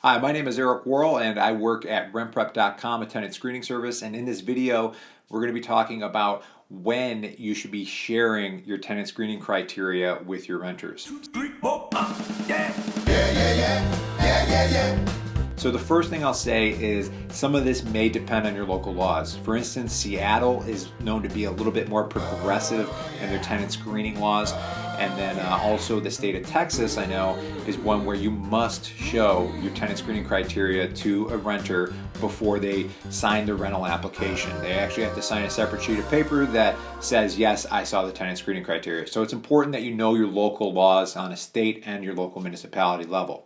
Hi, my name is Eric Worrell and I work at rentprep.com, a tenant screening service. And in this video, we're going to be talking about when you should be sharing your tenant screening criteria with your renters. So the first thing I'll say is some of this may depend on your local laws. For instance, Seattle is known to be a little bit more progressive in their tenant screening laws. And then also the state of Texas, I know, is one where you must show your tenant screening criteria to a renter before they sign the rental application. They actually have to sign a separate sheet of paper that says, yes, I saw the tenant screening criteria. So it's important that you know your local laws on a state and your local municipality level.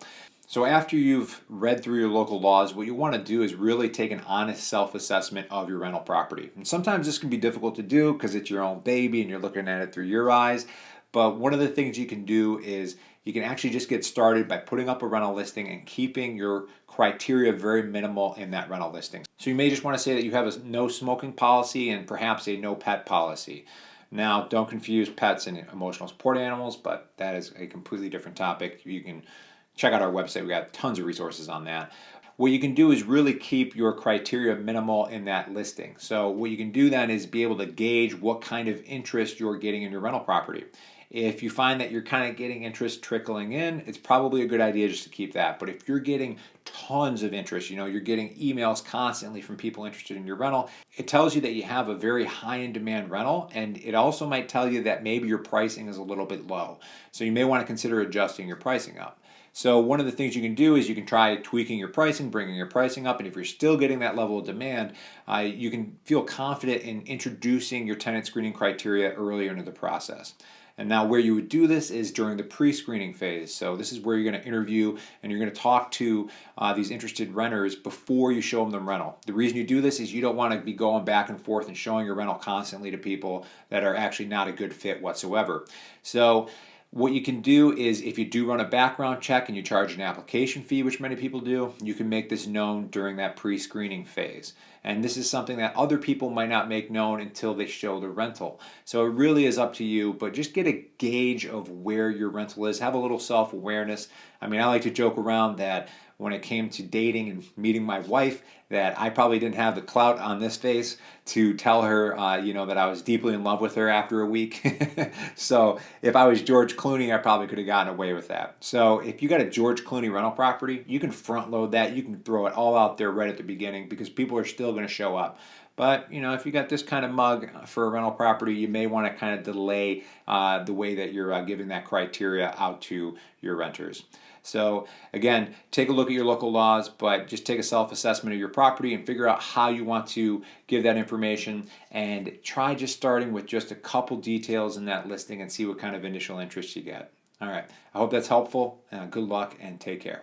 So after you've read through your local laws, what you want to do is really take an honest self-assessment of your rental property. And sometimes this can be difficult to do because it's your own baby and you're looking at it through your eyes. But one of the things you can do is you can actually just get started by putting up a rental listing and keeping your criteria very minimal in that rental listing. So you may just want to say that you have a no smoking policy and perhaps a no pet policy. Now, don't confuse pets and emotional support animals, but that is a completely different topic. You can check out our website. We got tons of resources on that. What you can do is really keep your criteria minimal in that listing. So what you can do then is be able to gauge what kind of interest you're getting in your rental property. If you find that you're kind of getting interest trickling in, it's probably a good idea just to keep that. But if you're getting tons of interest, you're getting emails constantly from people interested in your rental, it tells you that you have a very high in demand rental, and it also might tell you that maybe your pricing is a little bit low. So you may want to consider adjusting your pricing up. So one of the things you can do is you can try tweaking your pricing, bringing your pricing up, and if you're still getting that level of demand, you can feel confident in introducing your tenant screening criteria earlier into the process. And now where you would do this is during the pre-screening phase. So this is where you're going to interview and you're going to talk to these interested renters before you show them the rental. The reason you do this is you don't want to be going back and forth and showing your rental constantly to people that are actually not a good fit whatsoever. So what you can do is if you do run a background check and you charge an application fee, which many people do, you can make this known during that pre-screening phase. And this is something that other people might not make known until they show the rental. So it really is up to you, but just get a gauge of where your rental is. Have a little self-awareness. I mean, I like to joke around that when it came to dating and meeting my wife, that I probably didn't have the clout on this face to tell her, that I was deeply in love with her after a week. So if I was George Clooney, I probably could have gotten away with that. So if you got a George Clooney rental property, you can front load that. You can throw it all out there right at the beginning because people are still going to show up. But, if you got this kind of mug for a rental property, you may want to kind of delay the way that you're giving that criteria out to your renters. So again, take a look at your local laws, but just take a self-assessment of your property and figure out how you want to give that information and try just starting with just a couple details in that listing and see what kind of initial interest you get. All right, I hope that's helpful. Good luck and take care.